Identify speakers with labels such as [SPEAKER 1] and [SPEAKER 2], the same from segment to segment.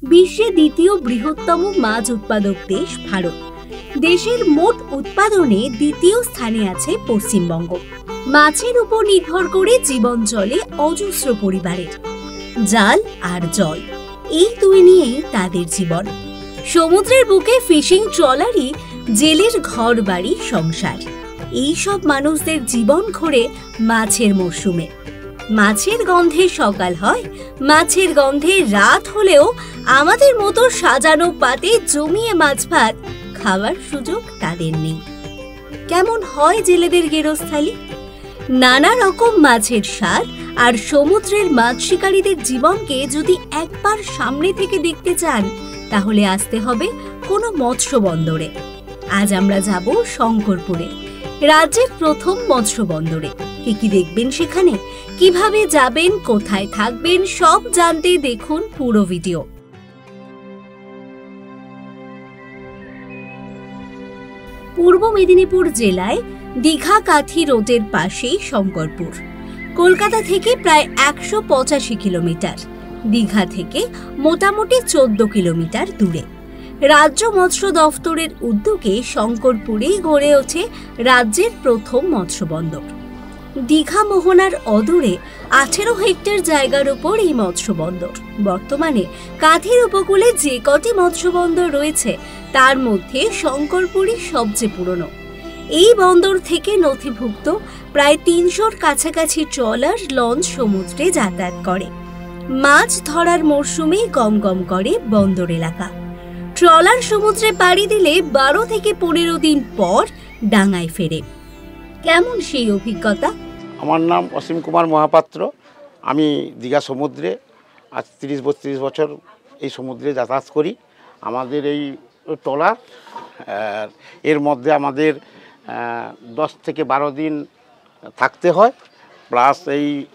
[SPEAKER 1] বিশ্বে দ্বিতীয় বৃহত্তম মাছ উৎপাদক দেশ ভারত। দেশের মোট উৎপাদনে দ্বিতীয় স্থানে আছে পশ্চিমবঙ্গ। মাছের উপর নির্ভর করে জীবন চলে অজস্র পরিবারের। জাল আর জল, এই দুই নিয়েই তাদের জীবন। সমুদ্রের বুকে ফিশিং ট্রলারই জেলের ঘর বাড়ি সংসার। এই সব মানুষদের জীবন ঘোরে মাছের মরশুমে। মাছের গন্ধে সকাল হয়, মাছের গন্ধে রাত হলেও আমাদের মতো সাজানো পাতে জমিয়ে মাছ ভাত খাওয়ার সুযোগ তাদের নেই। কেমন হয় জেলেদের গেরস্থালি? নানা রকম মাছের স্বাদ আর সমুদ্রের মাছ শিকারীদের জীবনকে যদি একবার সামনে থেকে দেখতে চান, তাহলে আসতে হবে কোনো মৎস্য বন্দরে। আজ আমরা যাব শঙ্করপুরে, রাজ্যের প্রথম মৎস্য বন্দরে। কি দেখবেন সেখানে, কিভাবে যাবেন, কোথায় থাকবেন, সব জানতে দেখুন পুরো ভিডিও। পূর্ব মেদিনীপুর জেলায় দীঘা কাথি রোডের পাশেই শঙ্করপুর। কলকাতা থেকে প্রায় 185 কিলোমিটার, দীঘা থেকে মোটামুটি 14 কিলোমিটার দূরে। রাজ্য মৎস্য দফতরের উদ্যোগে শঙ্করপুরেই গড়ে ওঠে রাজ্যের প্রথম মৎস্য বন্দর। দীঘা মোহনার অদূরে 18 হেক্টর জায়গার উপর এই মৎস্য বন্দর। বর্তমানে কাথির উপকূলে যে কটি মৎস্য বন্দর রয়েছে তার মধ্যে শঙ্করপুরই সবচেয়ে পুরনো। এই বন্দর থেকে নথিভুক্ত প্রায় 300-র কাছাকাছি ট্রলার, লঞ্চ সমুদ্রে যাতায়াত করে। মাছ ধরার মরশুমে গমগম করে বন্দর এলাকা। ট্রলার সমুদ্রে পাড়ি দিলে 12 থেকে 15 দিন পর ডাঙায় ফেরে। কেমন সেই অভিজ্ঞতা?
[SPEAKER 2] আমার নাম অসীম কুমার মহাপাত্র। আমি দীঘা সমুদ্রে আজ 30-32 বছর এই সমুদ্রে যাতায়াত করি। আমাদের এই ট্রলার, এর মধ্যে আমাদের 10 থেকে 12 দিন থাকতে হয়। প্লাস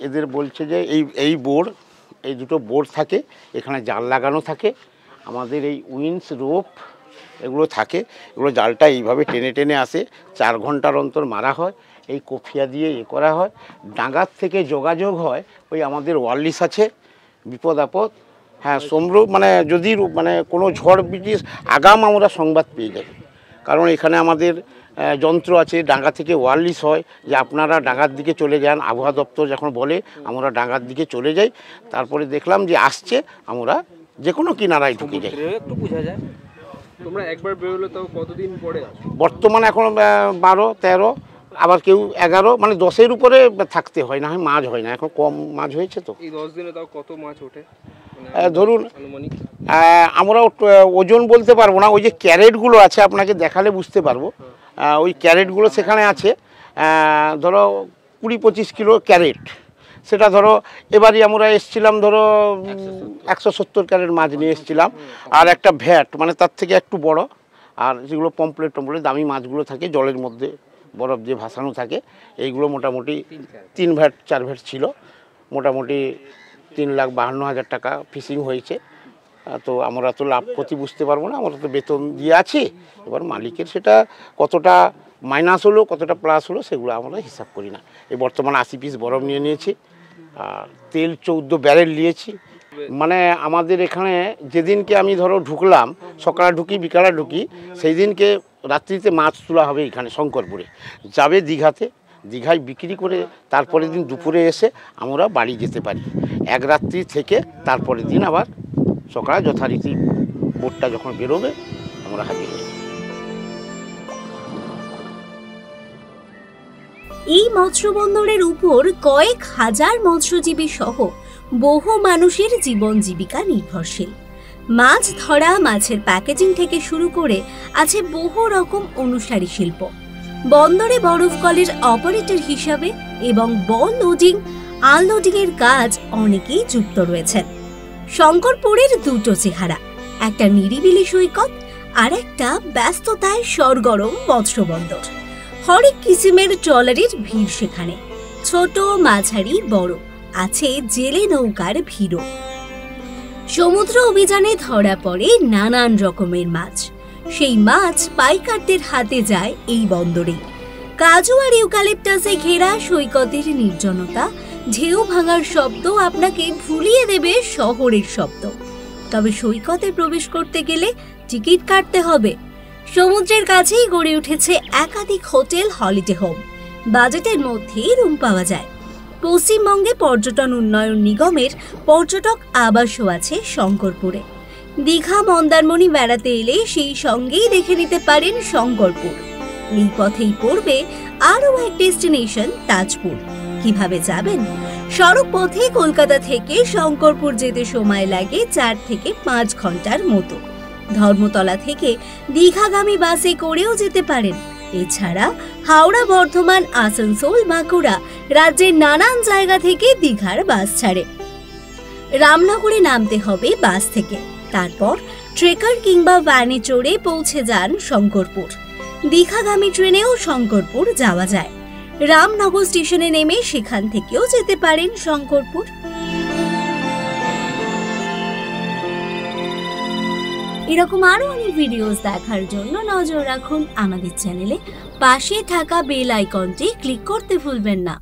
[SPEAKER 2] এদের বলছে যে এই বোর্ড, এই দুটো বোর্ড থাকে, এখানে জাল লাগানো থাকে। আমাদের এই উইন্স রোপ এগুলো থাকে, এগুলো জালটা এইভাবে টেনে টেনে আসে। 4 ঘন্টার অন্তর মারা হয়, এই কফিয়া দিয়ে করা হয়। ডাঙ্গার থেকে যোগাযোগ হয়, ওই আমাদের ওয়ারলিস আছে, বিপদ আপদ, হ্যাঁ যদি কোনো ঝড় বৃষ্টির আগাম আমরা সংবাদ পেয়ে যাই। কারণ এখানে আমাদের যন্ত্র আছে, ডাঙ্গা থেকে ওয়ারলিস হয় যে আপনারা ডাঙ্গার দিকে চলে যান। আবহাওয়া দপ্তর যখন বলে আমরা ডাঙ্গার দিকে চলে যাই। তারপরে দেখলাম যে আসছে, আমরা যে কোনো কিনারায় ঢুকে যাই।
[SPEAKER 3] একটু বোঝা যায় তোমরা একবার বেরোলে তাও কতদিন পরে?
[SPEAKER 2] বর্তমানে এখন 12-13, আবার কেউ 11, 10-এর উপরে থাকতে হয়, না হয় মাছ হয় না। এখন কম মাছ হয়েছে তো।
[SPEAKER 3] এই 10 দিনে তাও কত মাছ ওঠে
[SPEAKER 2] ধরুন? আমরা ওজন বলতে পারবো না। ওই যে ক্যারেটগুলো আছে, আপনাকে দেখালে বুঝতে পারবো। ওই ক্যারেটগুলো সেখানে আছে, ধরো 20-25 কিলো ক্যারেট। সেটা ধরো এবারই আমরা এসছিলাম, ধরো 170 ক্যারেট মাছ নিয়ে এসছিলাম। আর একটা ভ্যাট, তার থেকে একটু বড়। আর যেগুলো পম্পলেট দামি মাছগুলো থাকে জলের মধ্যে, বরফ যে ভাসানো থাকে, এইগুলো মোটামুটি 3 ভ্যাট 4 ভ্যাট ছিল। মোটামুটি 3,52,000 টাকা ফিশিং হয়েছে। তো আমরা তো লাভ ক্ষতি বুঝতে পারবো না, আমরা তো বেতন দিয়ে আছি। এবার মালিকের সেটা কতটা মাইনাস হলো, কতটা প্লাস হলো, সেগুলো আমরা হিসাব করি না। এই বর্তমানে 80 পিস বরফ নিয়ে নিয়েছি, আর তেল 14 ব্যারেল নিয়েছি। আমাদের এখানে যেদিনকে আমি ধরো ঢুকলাম, সকালে ঢুকি বিকালে ঢুকি, সেই দিনকে রাত্রিতে মাছ তোলা হবে এখানে শঙ্করপুরে, যাবে দীঘাতে। দীঘায় বিক্রি করে তারপরের দিন দুপুরে এসে আমরা বাড়ি যেতে পারি। এক রাত্রি থেকে তারপরের দিন আবার সকালে যথারীতি বোটটা যখন বেরোবে আমরা হাজির হই।
[SPEAKER 1] এই মৎস্য বন্দরের উপর কয়েক হাজার মৎস্যজীবী সহ বহু মানুষের জীবন জীবিকা নির্ভরশীল। মাছ ধরা, মাছের প্যাকেজিং থেকে শুরু করে আছে বহু রকম অনুসারী শিল্প। বন্দরে বরফ কলের অপারেটর হিসাবে এবং বল লোডিং, আনলোডিং এর কাজ অনেকেই যুক্ত রয়েছেন। শঙ্করপুরের দুটো চেহারা, একটা নিরিবিলি সৈকত আর একটা ব্যস্ততায় সরগরম মৎস্য বন্দর। হরেক কিসিমের ট্রলারের ভিড় সেখানে, ছোট মাঝারি বড়, আছে জেলে নৌকার ভিড়ও। সমুদ্র অভিযানে ধরা পড়ে নানান রকমের মাছ। সেই মাছ পাইকারদের হাতে যায় এই বন্দরে। কাজু আর ইউক্যালিপটাসে ঘেরা সৈকতের নির্জনতা, ঢেউ ভাঙার শব্দ আপনাকে ভুলিয়ে দেবে শহরের শব্দ। তবে সৈকতে প্রবেশ করতে গেলে টিকিট কাটতে হবে। সমুদ্রের কাছেই গড়ে উঠেছে একাধিক হোটেল, হলিডে হোম। বাজেটের মধ্যেই রুম পাওয়া যায়। পশ্চিমবঙ্গে পর্যটন উন্নয়ন নিগমের পর্যটক আবাসও আছে শঙ্করপুরে। দীঘা, মন্দারমণি বেড়াতে এলে সেই সঙ্গেই দেখে নিতে পারেন শঙ্করপুর। এই পথেই পড়বে আরও এক ডেস্টিনেশন, তাজপুর। কিভাবে যাবেন? সড়ক পথে কলকাতা থেকে শঙ্করপুর যেতে সময় লাগে 4 থেকে 5 ঘন্টার মতো। ধর্মতলা থেকে দীঘাগামী বাসে করেও যেতে পারেন। এছাড়া হাওড়া, বর্ধমান, আসানসোল, বাঁকুড়া রাজ্যের নানান জায়গা থেকে দীঘার বাস ছাড়ে। রামনগরে নামতে হবে বাস থেকে, তারপর ট্রেকার কিংবা ভ্যানে চড়ে পৌঁছে যান শঙ্করপুর। দীঘাগামী ট্রেনেও শঙ্করপুর যাওয়া যায়। রামনগর স্টেশনে নেমে সেখান থেকেও যেতে পারেন শঙ্করপুর। এরকম আরো অনেক ভিডিওস দেখার জন্য নজর রাখুন আমাদের চ্যানেলে। পাশে থাকা বেল আইকনটি ক্লিক করতে ভুলবেন না।